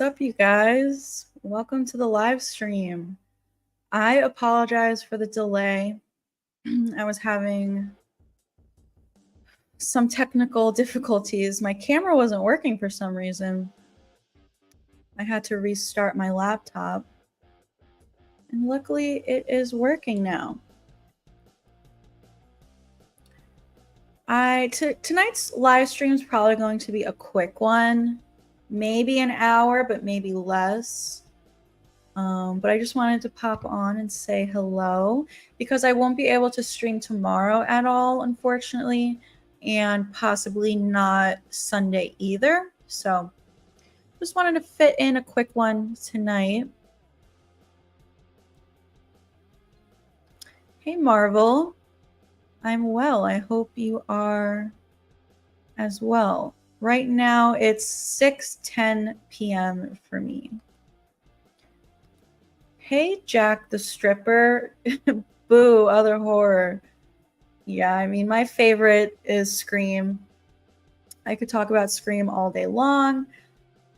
What's up, you guys? Welcome to the live stream. I apologize for the delay. I was having some technical difficulties. My camera wasn't working for some reason. I had to restart my laptop. And luckily, it is working now. Tonight's live stream is probably going to be a quick one. Maybe an hour, but maybe less. But I just wanted to pop on and say hello because I won't be able to stream tomorrow at all, unfortunately, and possibly not Sunday either. So just wanted to fit in a quick one tonight. Hey, Marvel. I'm well. I hope you are as well. Right now, it's 6:10 p.m. for me. Hey, Jack the Stripper. Boo, other horror. Yeah, I mean, my favorite is Scream. I could talk about Scream all day long,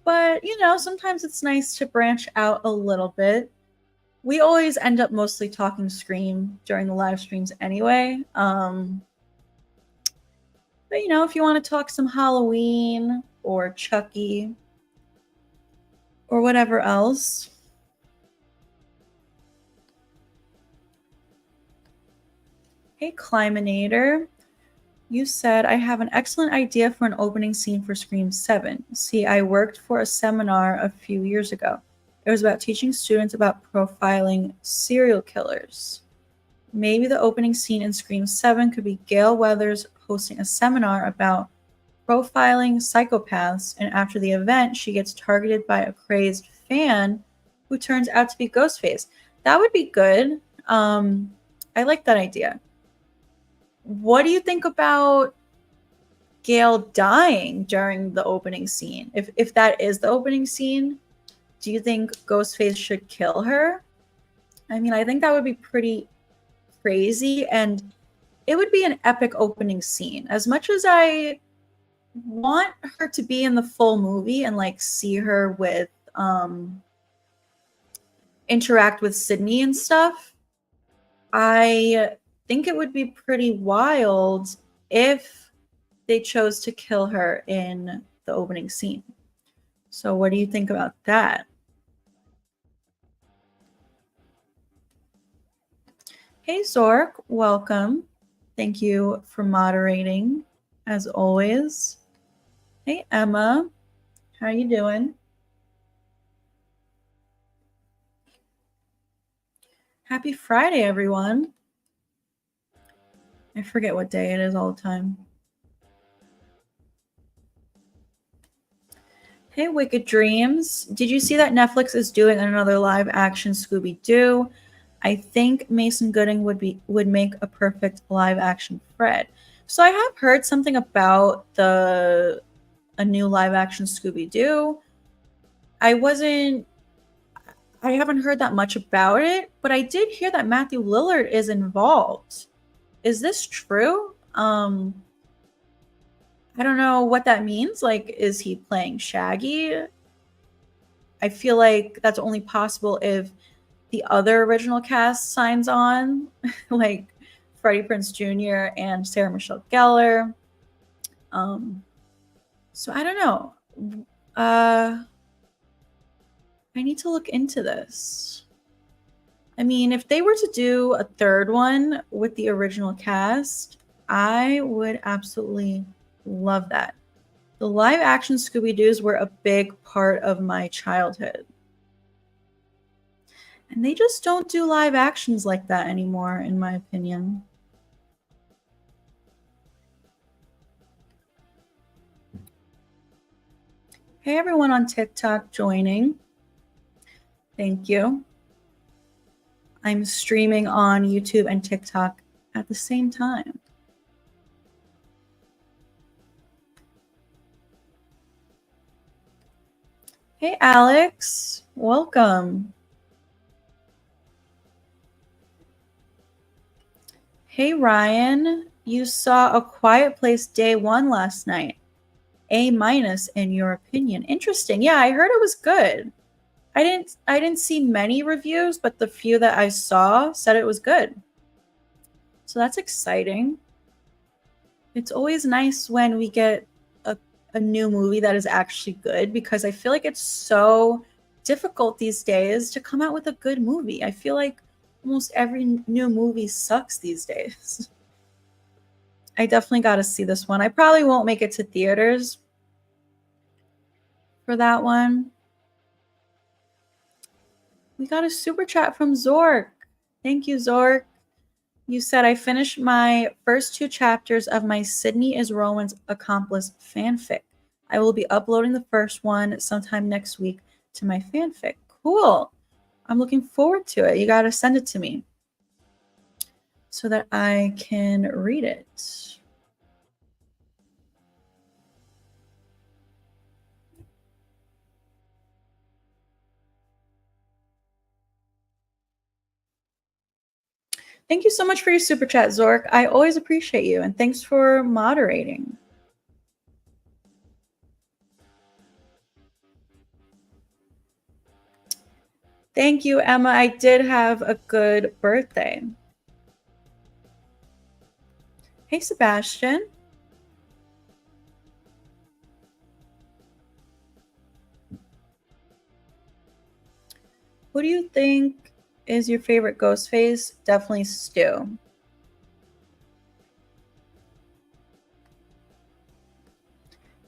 but, sometimes it's nice to branch out a little bit. We always end up mostly talking Scream during the live streams anyway. But, if you want to talk some Halloween or Chucky or whatever else. Hey, Climinator. You said, I have an excellent idea for an opening scene for Scream 7. See, I worked for a seminar a few years ago. It was about teaching students about profiling serial killers. Maybe the opening scene in Scream 7 could be Gail Weathers hosting a seminar about profiling psychopaths, and after the event, she gets targeted by a crazed fan who turns out to be Ghostface. That would be good. I like that idea. What do you think about Gail dying during the opening scene? If that is the opening scene, do you think Ghostface should kill her? I mean, I think that would be pretty crazy, and it would be an epic opening scene. As much as I want her to be in the full movie and see her with interact with Sydney and stuff, I think it would be pretty wild if they chose to kill her in the opening scene. So what do you think about that? Hey, Zork, welcome. Thank you for moderating, as always. Hey, Emma, how you doing? Happy Friday, everyone. I forget what day it is all the time. Hey, Wicked Dreams. Did you see that Netflix is doing another live action Scooby-Doo? I think Mason Gooding would make a perfect live action Fred. So I have heard something about a new live action Scooby-Doo. I haven't heard that much about it, but I did hear that Matthew Lillard is involved. Is this true? I don't know what that means. Is he playing Shaggy? I feel like that's only possible if the other original cast signs on, like Freddie Prinze Jr. and Sarah Michelle Gellar. So I don't know. I need to look into this. I mean, if they were to do a third one with the original cast, I would absolutely love that. The live action Scooby-Doos were a big part of my childhood. And they just don't do live actions like that anymore, in my opinion. Hey, everyone on TikTok joining. Thank you. I'm streaming on YouTube and TikTok at the same time. Hey, Alex. Welcome. Hey, Ryan. You saw A Quiet Place Day 1 last night. A minus in your opinion. Interesting. Yeah, I heard it was good. I didn't see many reviews, but the few that I saw said it was good. So that's exciting. It's always nice when we get a new movie that is actually good, because I feel like it's so difficult these days to come out with a good movie. I feel like almost every new movie sucks these days. I definitely got to see this one. I probably won't make it to theaters for that one. We got a super chat from Zork. Thank you, Zork. You said, I finished my first 2 chapters of my Sydney is Rowan's Accomplice fanfic. I will be uploading the first one sometime next week to my fanfic. Cool. I'm looking forward to it. You got to send it to me so that I can read it. Thank you so much for your super chat, Zork. I always appreciate you, and thanks for moderating. Thank you, Emma. I did have a good birthday. Hey, Sebastian. Who do you think is your favorite Ghostface? Definitely Stu.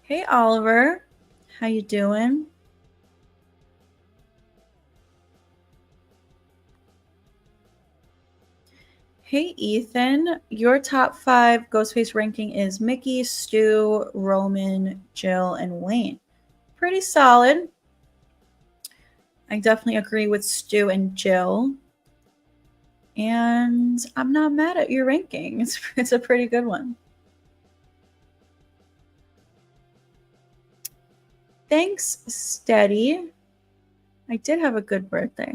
Hey, Oliver. How you doing? Hey, Ethan. Your top 5 Ghostface ranking is Mickey, Stu, Roman, Jill, and Wayne. Pretty solid. I definitely agree with Stu and Jill. And I'm not mad at your ranking. It's a pretty good one. Thanks, Steady. I did have a good birthday.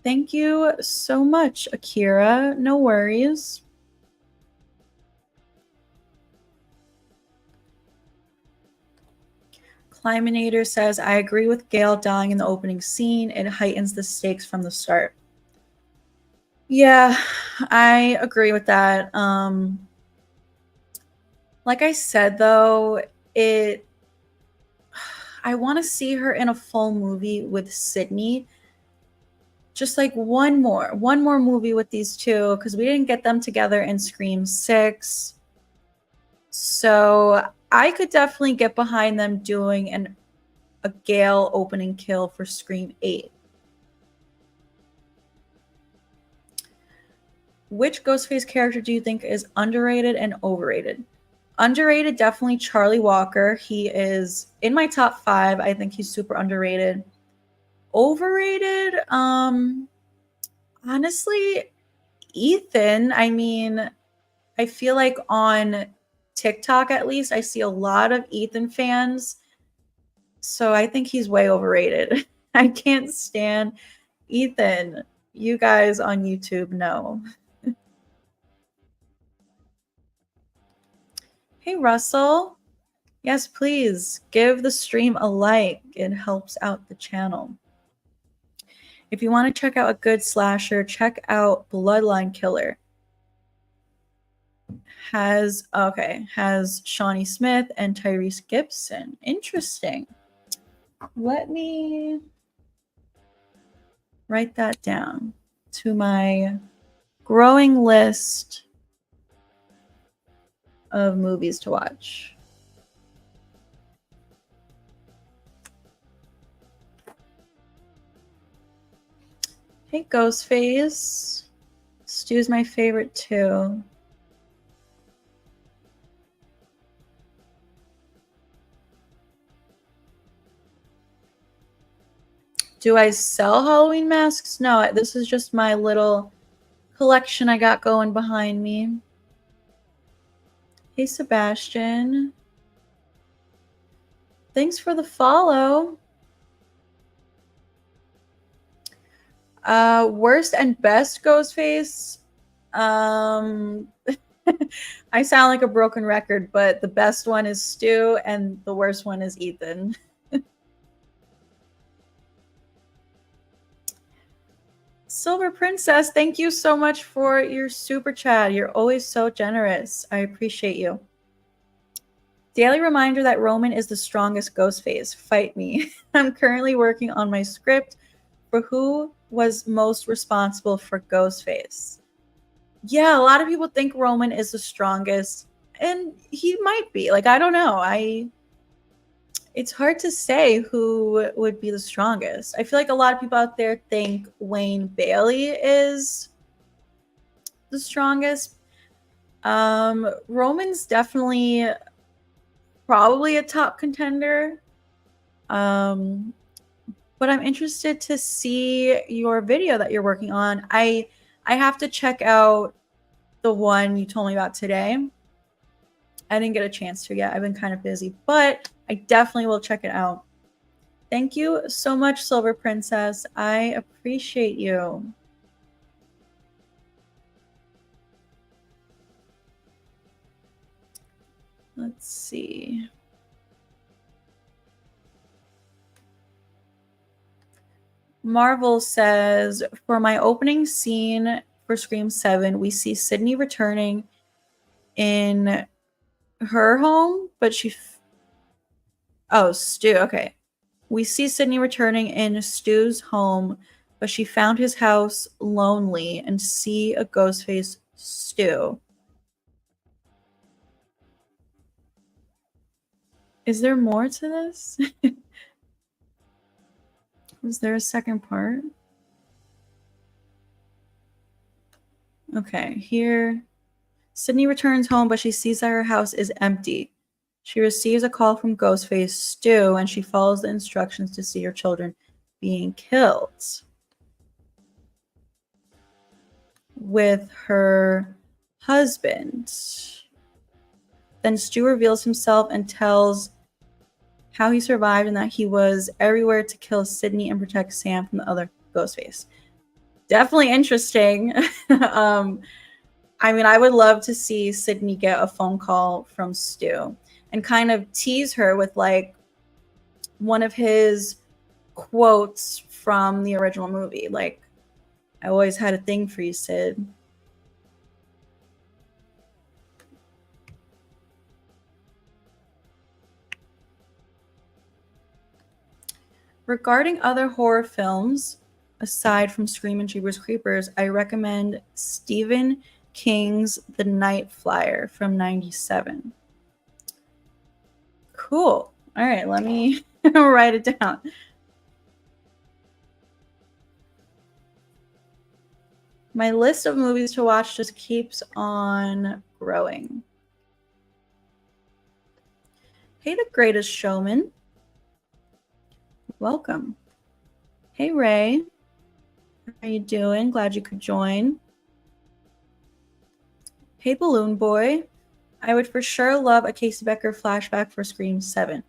Thank you so much, Akira. No worries. Climinator says, I agree with Gail dying in the opening scene. It heightens the stakes from the start. Yeah, I agree with that. Like I said, though, I want to see her in a full movie with Sydney. Just like one more movie with these two, because we didn't get them together in Scream 6. So I could definitely get behind them doing a Gale opening kill for Scream 8. Which Ghostface character do you think is underrated and overrated? Underrated, definitely Charlie Walker. He is in my top 5. I think he's super underrated. Overrated, honestly, Ethan. I mean, I feel like on TikTok, at least, I see a lot of Ethan fans. So I think he's way overrated. I can't stand Ethan. You guys on YouTube know. Hey, Russell. Yes, please give the stream a like. It helps out the channel. If you want to check out a good slasher, check out Bloodline Killer. Has Shawnee Smith and Tyrese Gibson. Interesting. Let me write that down to my growing list of movies to watch. Hey, Ghostface. Stu's my favorite too. Do I sell Halloween masks? No, this is just my little collection I got going behind me. Hey, Sebastian. Thanks for the follow. Worst and best Ghostface. Um, I sound like a broken record, but the best one is Stu, and the worst one is Ethan. Silver Princess, thank you so much for your super chat. You're always so generous. I appreciate you. Daily reminder that Roman is the strongest Ghostface. Fight me. I'm currently working on my script for who was most responsible for Ghostface. Yeah, a lot of people think Roman is the strongest, and he might be. Like, I don't know. It's hard to say who would be the strongest. I feel like a lot of people out there think Wayne Bailey is the strongest. Roman's definitely probably a top contender. But I'm interested to see your video that you're working on. I have to check out the one you told me about today. I didn't get a chance to yet. I've been kind of busy, but I definitely will check it out. Thank you so much, Silver Princess. I appreciate you. Let's see. Marvel says, for my opening scene for Scream 7, we see Sydney returning in her home, but Stu, okay. We see Sydney returning in Stu's home, but she found his house lonely and see a Ghostface Stu. Is there more to this? Was there a second part? Okay, here. Sydney returns home, but she sees that her house is empty. She receives a call from Ghostface Stu, and she follows the instructions to see her children being killed. With her husband. Then Stu reveals himself and tells how he survived and that he was everywhere to kill Sydney and protect Sam from the other Ghostface. Definitely interesting. I mean, I would love to see Sydney get a phone call from Stu and kind of tease her with like one of his quotes from the original movie. Like, I always had a thing for you, Sid. Regarding other horror films, aside from Scream and Jeepers Creepers, I recommend Stephen King's The Night Flyer from '97. Cool. All right, let me write it down. My list of movies to watch just keeps on growing. Hey, The Greatest Showman. Welcome. Hey, Ray. How are you doing? Glad you could join. Hey, Balloon Boy. I would for sure love a Casey Becker flashback for Scream 7.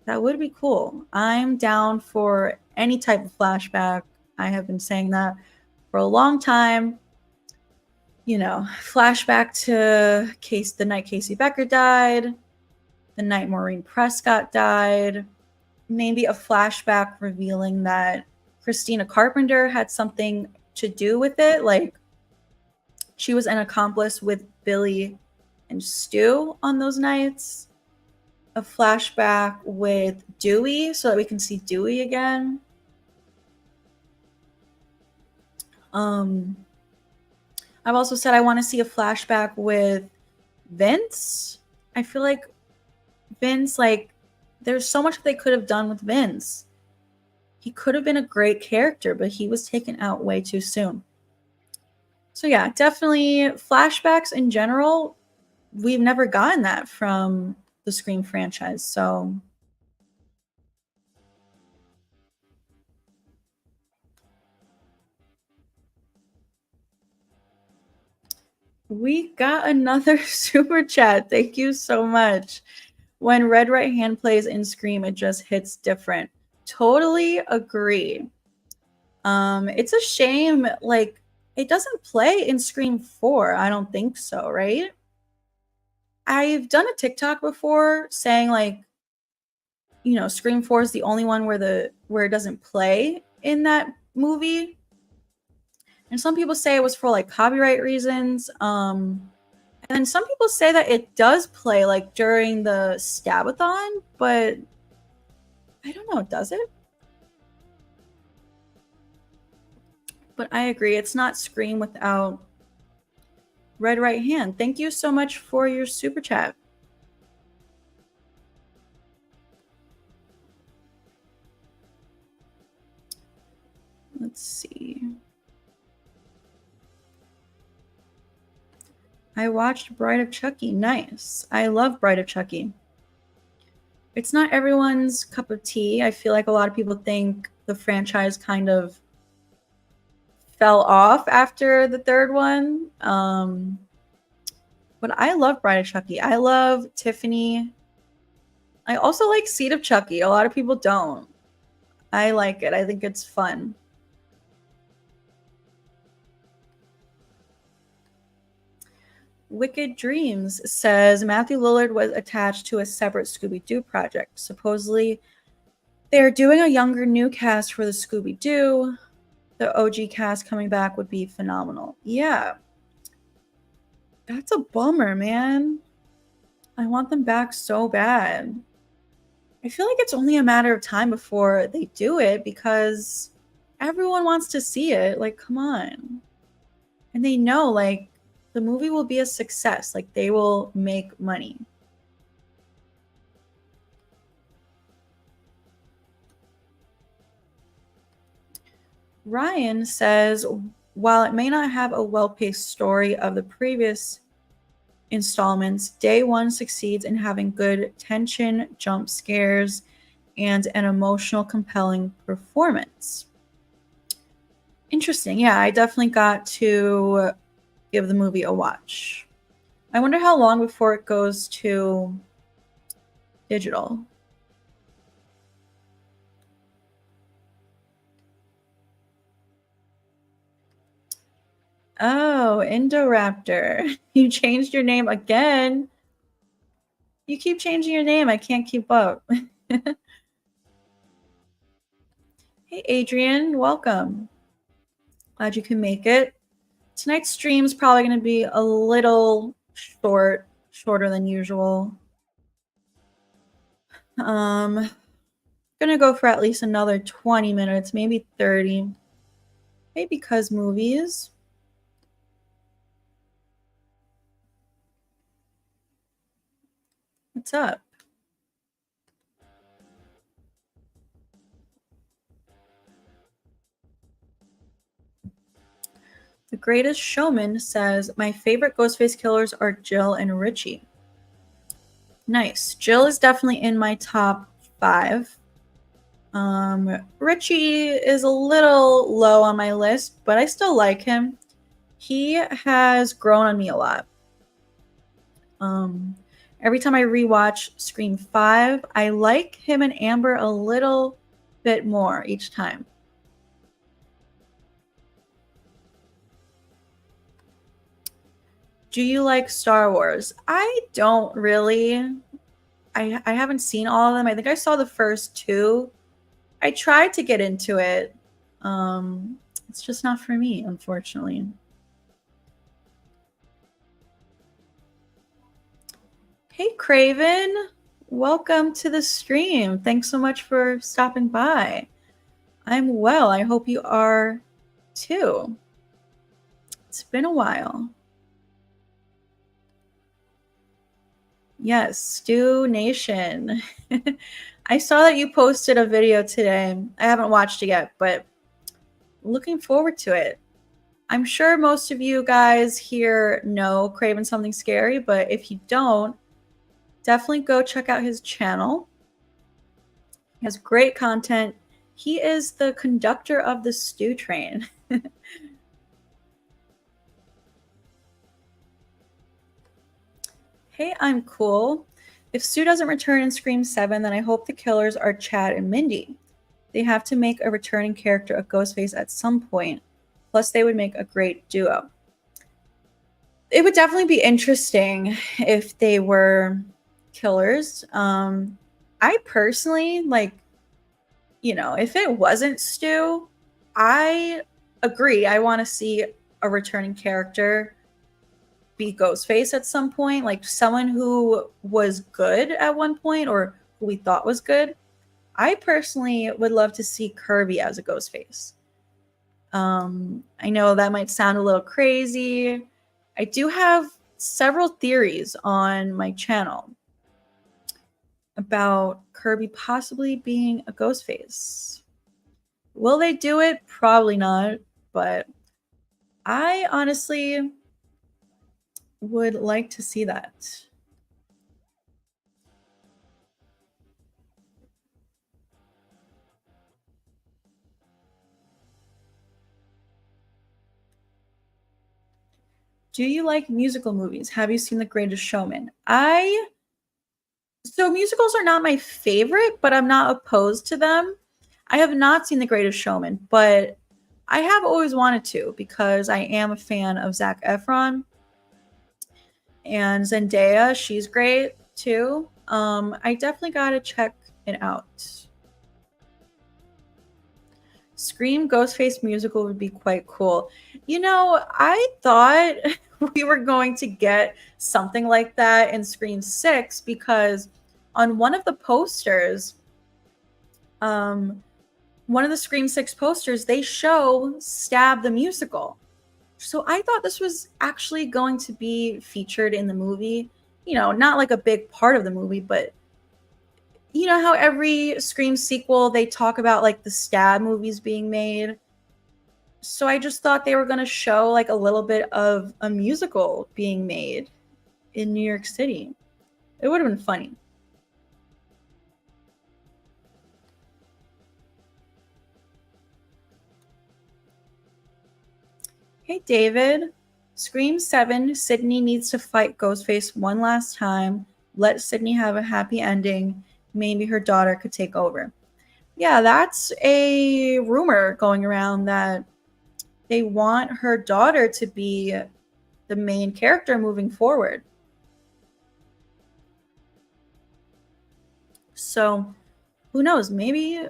That would be cool. I'm down for any type of flashback. I have been saying that for a long time. You know, flashback to the night Casey Becker died, the night Maureen Prescott died, maybe a flashback revealing that Christina Carpenter had something to do with it, like she was an accomplice with Billy and Stu on those nights. A flashback with Dewey so that we can see Dewey again. I've also said I want to see a flashback with Vince. I feel like Vince, like, there's so much they could have done with Vince. He could have been a great character, but he was taken out way too soon. So yeah, definitely flashbacks in general. We've never gotten that from the Scream franchise, so we got another super chat. Thank you so much. When Red Right Hand plays in Scream, it just hits different. Totally agree. It's a shame, like, it doesn't play in Scream 4. I don't think so, right? I've done a TikTok before saying like, Scream 4 is the only one where it doesn't play in that movie. And some people say it was for like copyright reasons. And some people say that it does play like during the Stabathon, but I don't know, does it? But I agree, it's not Scream without Red Right Hand. Thank you so much for your super chat. Let's see. I watched Bride of Chucky. Nice. I love Bride of Chucky. It's not everyone's cup of tea. I feel like a lot of people think the franchise kind of fell off after the third one. But I love Bride of Chucky. I love Tiffany. I also like Seed of Chucky. A lot of people don't. I like it. I think it's fun. Wicked Dreams says Matthew Lillard was attached to a separate Scooby-Doo project. Supposedly, they're doing a younger new cast for the Scooby-Doo. The OG cast coming back would be phenomenal. Yeah. That's a bummer, man. I want them back so bad. I feel like it's only a matter of time before they do it because everyone wants to see it. Like, come on. And they know, like, the movie will be a success. Like, they will make money. Ryan says, while it may not have a well-paced story of the previous installments, Day One succeeds in having good tension, jump scares, and an emotional, compelling performance. Interesting. Yeah, I definitely got to give the movie a watch. I wonder how long before it goes to digital. Oh, Indoraptor. You changed your name again. You keep changing your name. I can't keep up. Hey, Adrian. Welcome. Glad you can make it. Tonight's stream is probably going to be a little shorter than usual. Gonna go for at least another 20 minutes, maybe 30. Maybe because movies. What's up? The Greatest Showman says, my favorite Ghostface killers are Jill and Richie. Nice. Jill is definitely in my top 5. Richie is a little low on my list, but I still like him. He has grown on me a lot. Every time I rewatch Scream 5, I like him and Amber a little bit more each time. Do you like Star Wars? I don't really. I haven't seen all of them. I think I saw the first 2. I tried to get into it. It's just not for me, unfortunately. Hey, Craven. Welcome to the stream. Thanks so much for stopping by. I'm well. I hope you are too. It's been a while. Yes, Stew Nation. I saw that you posted a video today. I haven't watched it yet, but looking forward to it. I'm sure most of you guys here know Craven Something Scary, but if you don't, definitely go check out his channel. He has great content. He is the conductor of the Stew Train. Hey, I'm cool. If Stu doesn't return in Scream 7, then I hope the killers are Chad and Mindy. They have to make a returning character a Ghostface at some point. Plus, they would make a great duo. It would definitely be interesting if they were killers. I personally like, if it wasn't Stu, I agree. I want to see a returning character be Ghostface at some point, like someone who was good at one point or who we thought was good. I personally would love to see Kirby as a Ghostface. I know that might sound a little crazy. I do have several theories on my channel about Kirby possibly being a Ghostface. Will they do it? Probably not, but I honestly would like to see that. Do you like musical movies? Have you seen The Greatest Showman? So musicals are not my favorite, but I'm not opposed to them. I have not seen The Greatest Showman, but I have always wanted to because I am a fan of Zac Efron and Zendaya. She's great too. I definitely gotta check it out. Scream Ghostface musical would be quite cool. I thought we were going to get something like that in Scream 6 because on one of the posters, one of the Scream 6 posters, they show Stab the musical. So I thought this was actually going to be featured in the movie. Not like a big part of the movie, but you know how every Scream sequel they talk about like the Stab movies being made. So I just thought they were going to show like a little bit of a musical being made in New York City. It would have been funny. Hey David, Scream 7, Sydney needs to fight Ghostface one last time. Let Sydney have a happy ending. Maybe her daughter could take over. Yeah, that's a rumor going around that they want her daughter to be the main character moving forward. So, who knows? Maybe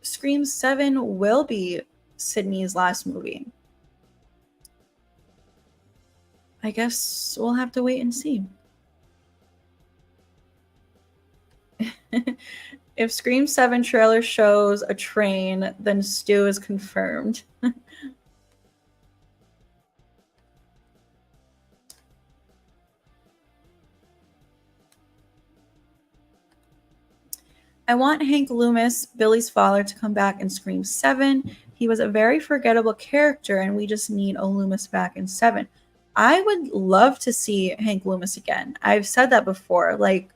Scream 7 will be Sydney's last movie. I guess we'll have to wait and see. If Scream 7 trailer shows a train, then Stu is confirmed. I want Hank Loomis, Billy's father, to come back in Scream 7. He was a very forgettable character, and we just need a Loomis back in 7. I would love to see Hank Loomis again. I've said that before. Like,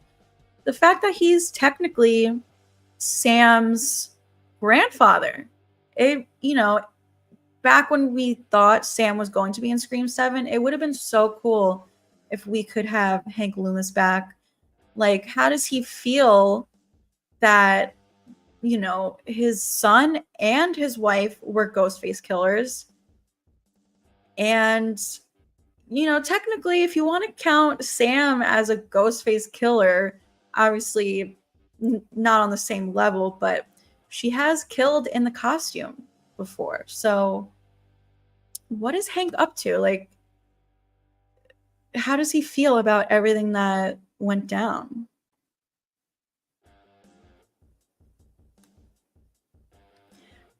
the fact that he's technically Sam's grandfather. Back when we thought Sam was going to be in Scream 7, it would have been so cool if we could have Hank Loomis back. Like, how does he feel that, his son and his wife were Ghostface killers? And, technically, if you want to count Sam as a Ghostface killer, obviously not on the same level, but she has killed in the costume before. So, what is Hank up to? Like, how does he feel about everything that went down?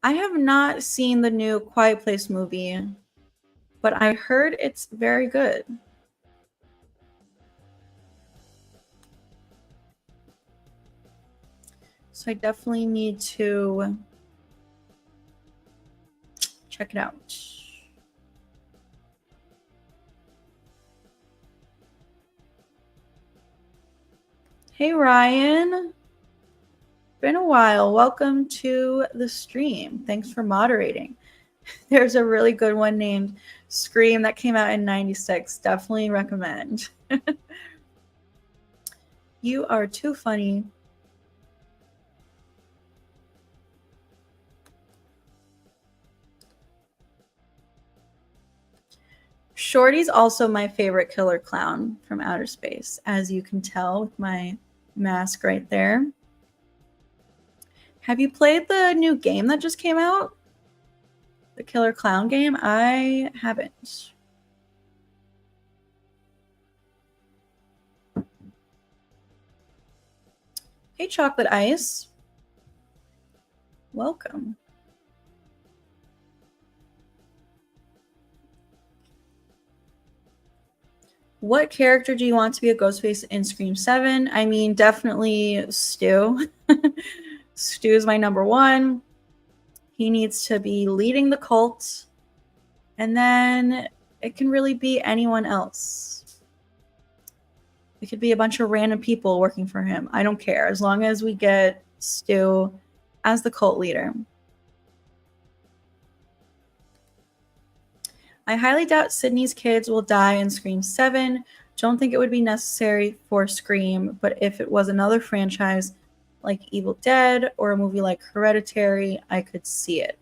I have not seen the new Quiet Place movie, but I heard it's very good. So I definitely need to check it out. Hey Ryan, been a while. Welcome to the stream. Thanks for moderating. There's a really good one named Scream that came out in '96. Definitely recommend. You are too funny. Shorty's also my favorite killer clown from outer space, as you can tell with my mask right there. Have you played the new game that just came out? The killer clown game? I haven't. Hey, Chocolate Ice. Welcome. What character do you want to be a Ghostface in Scream 7? I mean, definitely Stu. Stu is my number one. He needs to be leading the cult. And then it can really be anyone else. It could be a bunch of random people working for him. I don't care, as long as we get Stu as the cult leader. I highly doubt Sydney's kids will die in Scream 7. Don't think it would be necessary for Scream, but if it was another franchise like Evil Dead or a movie like Hereditary, I could see it.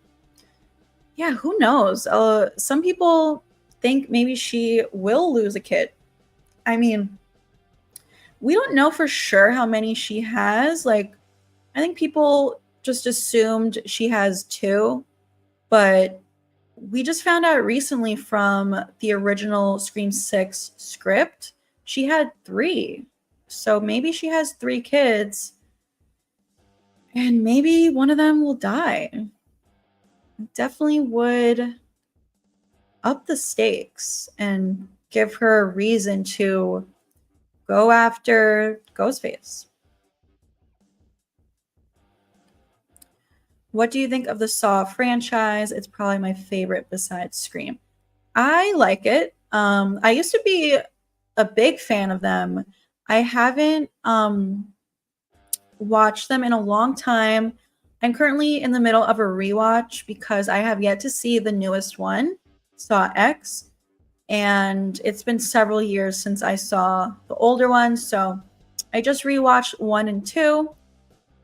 Yeah, who knows? Some people think maybe she will lose a kid. I mean, we don't know for sure how many she has. Like, I think people just assumed she has 2, but we just found out recently from the original Scream 6 script, she had 3. So maybe she has 3 kids, and maybe one of them will die. Definitely would up the stakes and give her a reason to go after Ghostface. What do you think of the Saw franchise? It's probably my favorite besides Scream. I like it. I used to be a big fan of them. I haven't watched them in a long time. I'm currently in the middle of a rewatch because I have yet to see the newest one, Saw X, and it's been several years since I saw the older ones. So I just rewatched 1 and 2.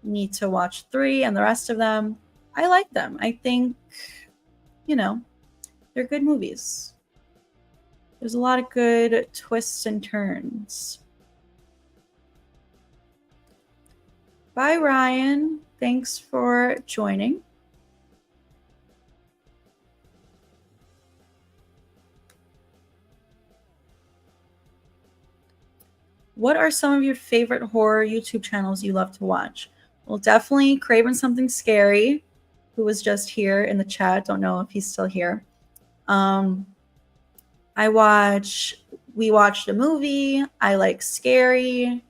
Need to watch 3 and the rest of them. I like them. I think, they're good movies. There's a lot of good twists and turns. Bye, Ryan. Thanks for joining. What are some of your favorite horror YouTube channels you love to watch? Well, definitely Craven Something Scary, who was just here in the chat. Don't know if he's still here. We watched a movie. I like Scary.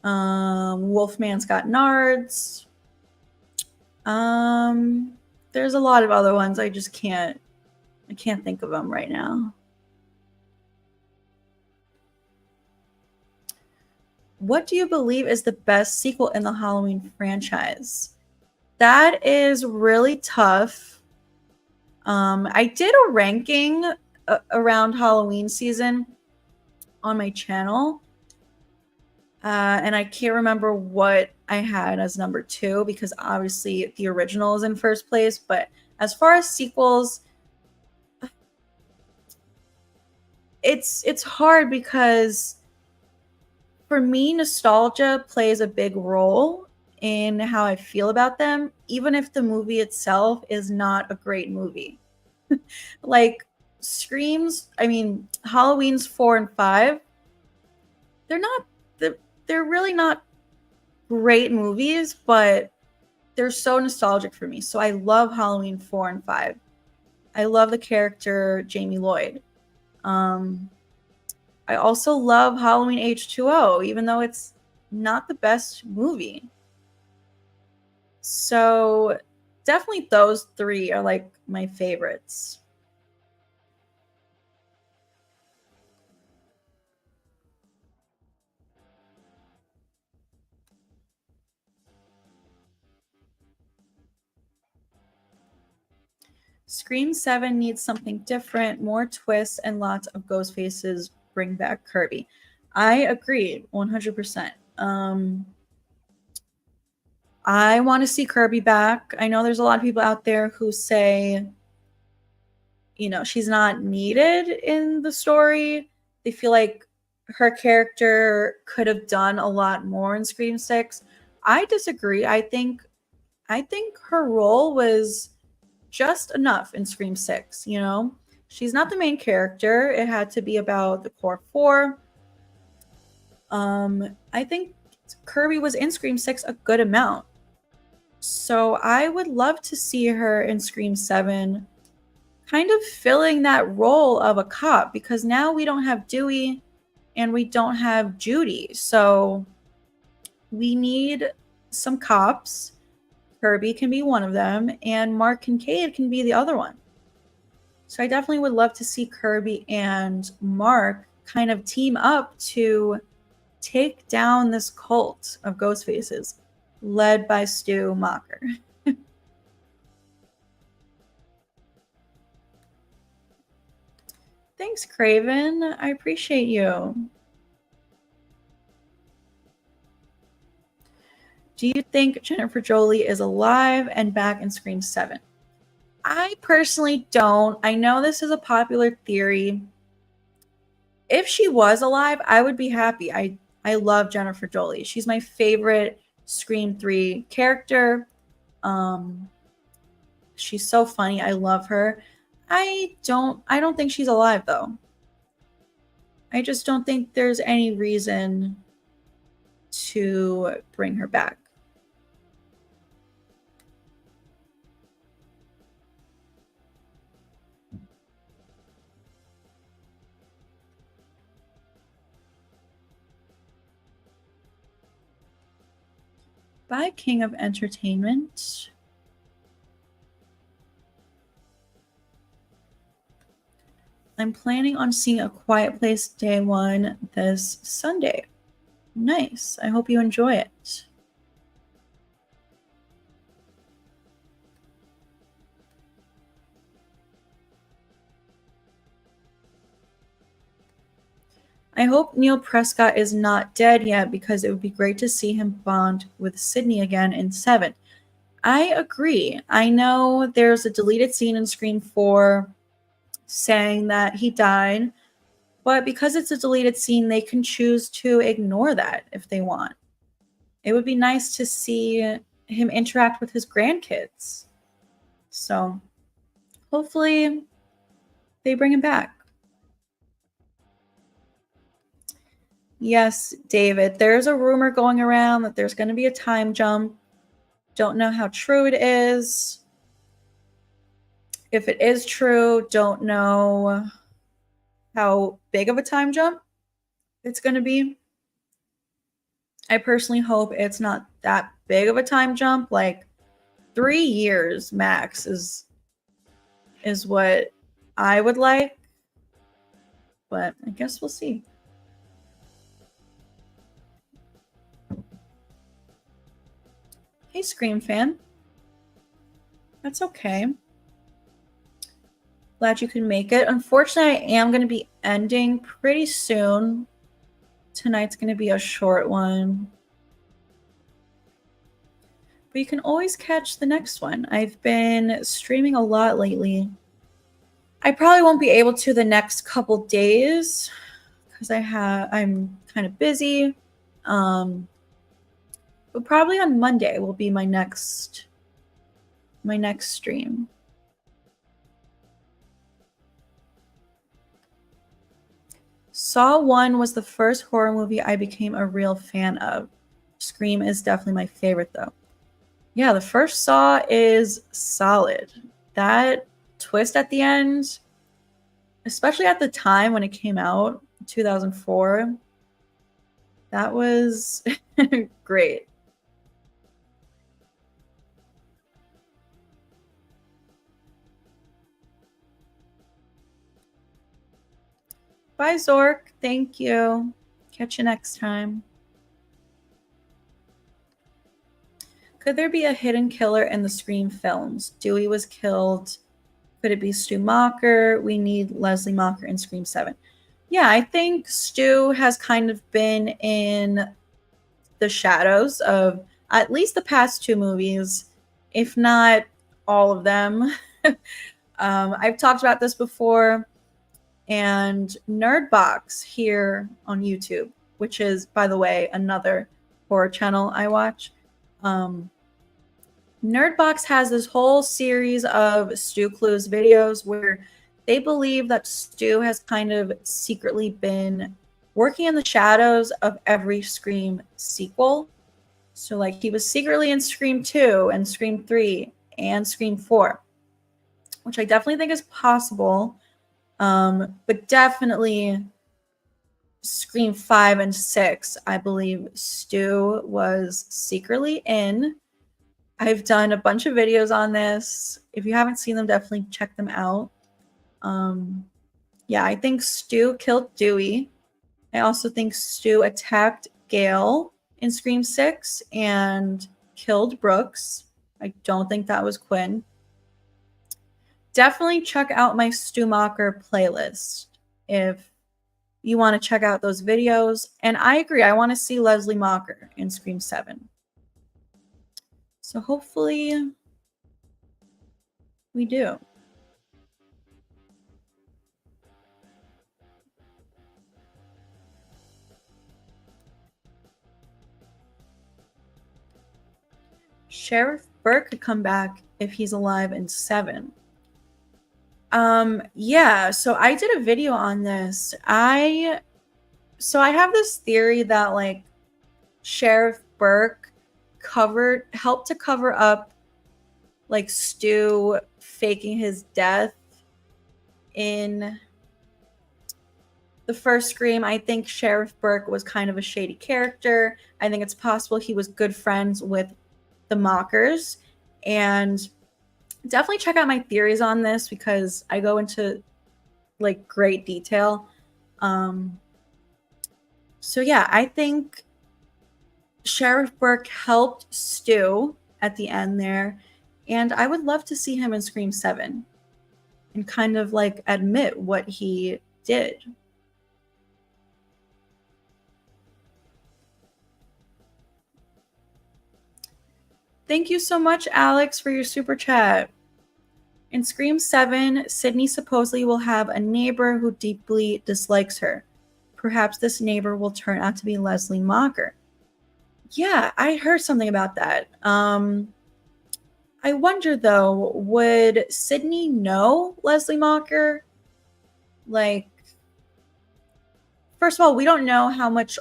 Wolfman's Got Nards. There's a lot of other ones. I can't think of them right now. What do you believe is the best sequel in the Halloween franchise? That is really tough. I did a ranking around Halloween season on my channel. And I can't remember what I had as number 2 because obviously the original is in first place. But as far as sequels, it's hard because for me, nostalgia plays a big role in how I feel about them, even if the movie itself is not a great movie. Like Halloween's 4 and 5, they're really not great movies, but they're so nostalgic for me. So I love Halloween 4 and 5. I love the character Jamie Lloyd. I also love Halloween H2O, even though it's not the best movie. So definitely those 3 are like my favorites. Scream 7 needs something different, more twists, and lots of ghost faces. Bring back Kirby. I agree 100%. I want to see Kirby back. I know there's a lot of people out there who say she's not needed in the story. They feel like her character could have done a lot more in Scream 6. I disagree. I think her role was just enough in Scream 6, She's not the main character. It had to be about the core four. I think Kirby was in Scream 6 a good amount. So I would love to see her in Scream 7 kind of filling that role of a cop, because now we don't have Dewey and we don't have Judy. So we need some cops. Kirby can be one of them, and Mark Kincaid can be the other one. So I definitely would love to see Kirby and Mark kind of team up to take down this cult of ghost faces led by Stu Macher. Thanks, Craven. I appreciate you. Do you think Jennifer Jolie is alive and back in Scream 7? I personally don't. I know this is a popular theory. If she was alive, I would be happy. I love Jennifer Jolie. She's my favorite Scream 3 character. She's so funny. I love her. I don't think she's alive though. I just don't think there's any reason to bring her back. Bye, King of Entertainment. I'm planning on seeing A Quiet Place Day 1 this Sunday. Nice. I hope you enjoy it. I hope Neil Prescott is not dead yet, because it would be great to see him bond with Sydney again in 7. I agree. I know there's a deleted scene in Scream 4 saying that he died, but because it's a deleted scene, they can choose to ignore that if they want. It would be nice to see him interact with his grandkids. So hopefully they bring him back. Yes, David, there's a rumor going around that there's going to be a time jump. Don't know how true it is. If it is true, don't know how big of a time jump it's going to be. I personally hope it's not that big of a time jump. Like 3 years max is what I would like. But I guess we'll see. Hey, Scream fan. That's okay. Glad you can make it. Unfortunately, I am going to be ending pretty soon. Tonight's going to be a short one. But you can always catch the next one. I've been streaming a lot lately. I probably won't be able to the next couple days because I'm kind of busy. But probably on Monday will be my next stream. Saw 1 was the first horror movie I became a real fan of. Scream is definitely my favorite though. Yeah, the first Saw is solid. That twist at the end, especially at the time when it came out, 2004, that was great. Bye, Zork. Thank you. Catch you next time. Could there be a hidden killer in the Scream films? Dewey was killed. Could it be Stu Macher? We need Leslie Macher in Scream 7. Yeah, I think Stu has kind of been in the shadows of at least the past 2 movies, if not all of them. I've talked about this before, and Nerdbox here on YouTube, which is, by the way, another horror channel I watch. Nerdbox has this whole series of Stu Clues videos where they believe that Stu has kind of secretly been working in the shadows of every Scream sequel. So, like, he was secretly in Scream 2 and Scream 3 and Scream 4, which I definitely think is possible. But definitely Scream 5 and 6, I believe Stu was secretly in. I've done a bunch of videos on this. If you haven't seen them, definitely check them out. Yeah, I think Stu killed Dewey. I also think Stu attacked Gail in Scream 6 and killed Brooks. I don't think that was Quinn. Definitely check out my Stu Macher playlist if you want to check out those videos. And I agree, I want to see Leslie Macher in Scream 7. So hopefully we do. Sheriff Burke could come back if he's alive in 7. Yeah, so I did a video on this. I have this theory that, like, Sheriff Burke helped to cover up, like, Stu faking his death in the first Scream. I think Sheriff Burke was kind of a shady character. I think it's possible he was good friends with the Mockers, and definitely check out my theories on this because I go into, like, great detail. So yeah, I think Sheriff Burke helped Stu at the end there, and I would love to see him in Scream 7 and kind of, like, admit what he did. Thank you so much, Alex, for your super chat. In Scream 7, Sydney supposedly will have a neighbor who deeply dislikes her. Perhaps this neighbor will turn out to be Leslie Macher. Yeah, I heard something about that. I wonder, though, would Sydney know Leslie Macher? Like, first of all, we don't know how much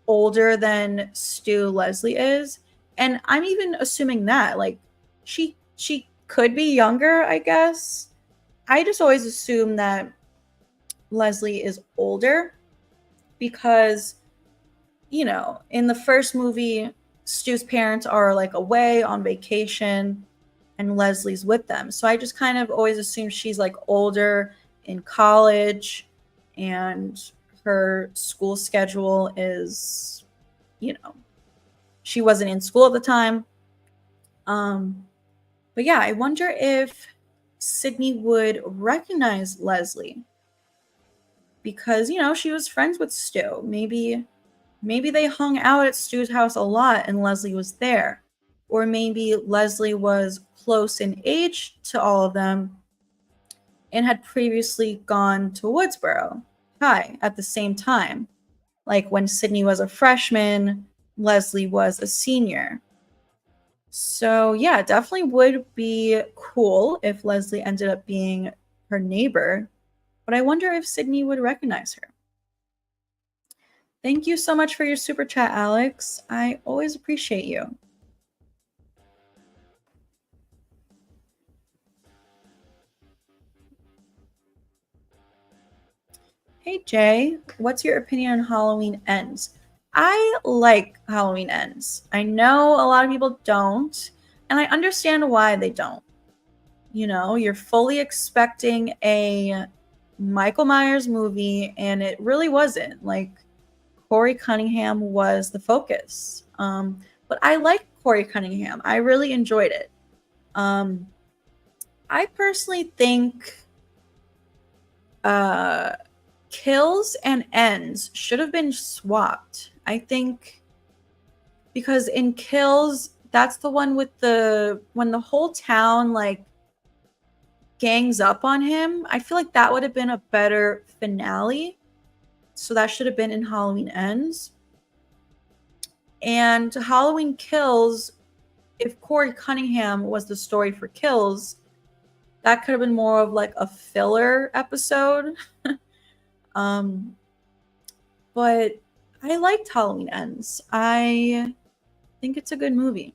older than Stu Leslie is. And I'm even assuming that, like, she could be younger, I guess. I just always assume that Leslie is older because, you know, in the first movie, Stu's parents are, like, away on vacation and Leslie's with them. So I just kind of always assume she's, like, older in college and her school schedule is, you know, she wasn't in school at the time. But yeah, I wonder if Sydney would recognize Leslie because, you know, she was friends with Stu. Maybe they hung out at Stu's house a lot and Leslie was there. Or maybe Leslie was close in age to all of them and had previously gone to Woodsboro High at the same time. Like when Sydney was a freshman, Leslie was a senior. So yeah, it definitely would be cool if Leslie ended up being her neighbor. But I wonder if Sydney would recognize her. Thank you so much for your super chat, Alex. I always appreciate you. Hey Jay, what's your opinion on Halloween Ends? I like Halloween Ends. I know a lot of people don't, and I understand why they don't. You know, you're fully expecting a Michael Myers movie, and it really wasn't. Like, Corey Cunningham was the focus. But I like Corey Cunningham. I really enjoyed it. I personally think kills and ends should have been swapped. I think because in kills, that's the one with when the whole town, like, gangs up on him. I feel like that would have been a better finale. So that should have been in Halloween Ends. And Halloween Kills, if Corey Cunningham was the story for Kills, that could have been more of like a filler episode. But I liked Halloween Ends. I think it's a good movie.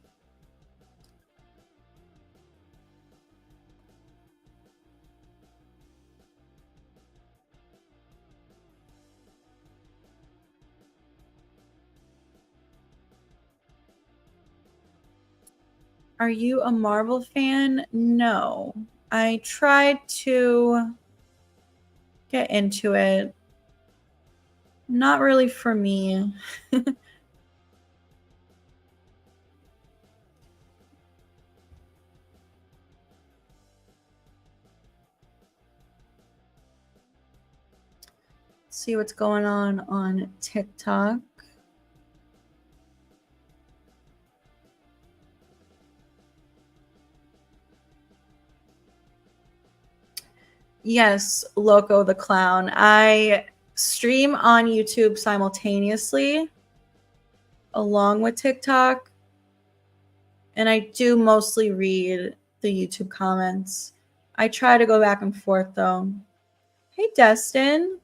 Are you a Marvel fan? No. I tried to get into it. Not really for me. See what's going on TikTok. Yes, Loco the Clown. I stream on YouTube simultaneously along with TikTok. And I do mostly read the YouTube comments. I try to go back and forth though. Hey, Destin.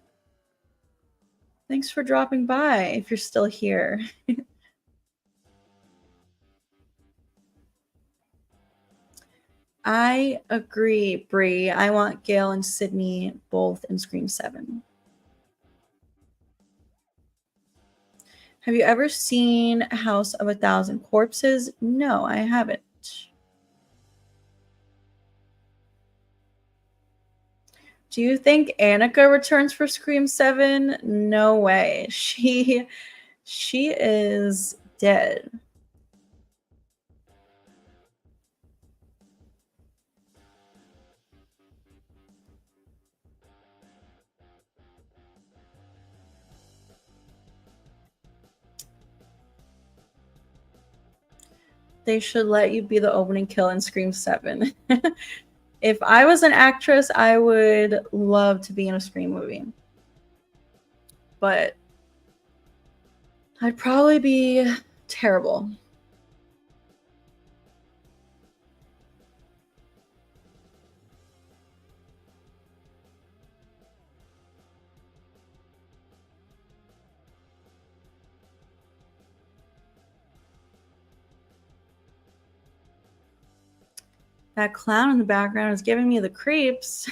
Thanks for dropping by if you're still here. I agree, Bree. I want Gail and Sydney both in Scream 7. Have you ever seen House of a Thousand Corpses? No, I haven't. Do you think Annika returns for Scream 7? No way. She is dead. They should let you be the opening kill in Scream 7. If I was an actress, I would love to be in a Scream movie. But I'd probably be terrible. That clown in the background is giving me the creeps.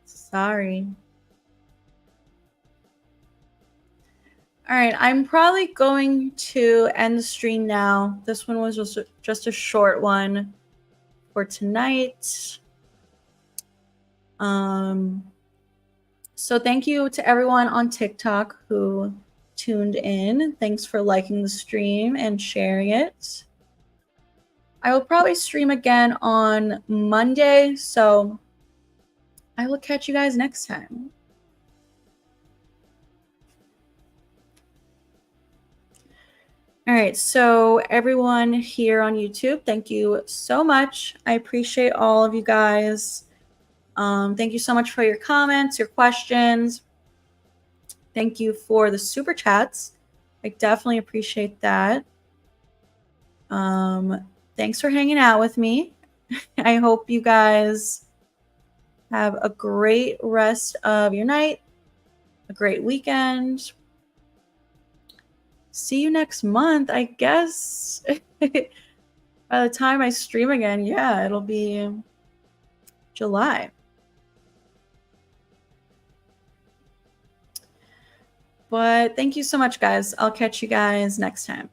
Sorry. All right, I'm probably going to end the stream now. This one was just a short one for tonight. So thank you to everyone on TikTok who tuned in. Thanks for liking the stream and sharing it. I will probably stream again on Monday, so I will catch you guys next time. All right, so everyone here on YouTube, thank you so much. I appreciate all of you guys. Thank you so much for your comments, your questions. Thank you for the super chats. I definitely appreciate that. Thanks for hanging out with me. I hope you guys have a great rest of your night, a great weekend. See you next month, I guess. By the time I stream again, yeah, it'll be July. But thank you so much, guys. I'll catch you guys next time.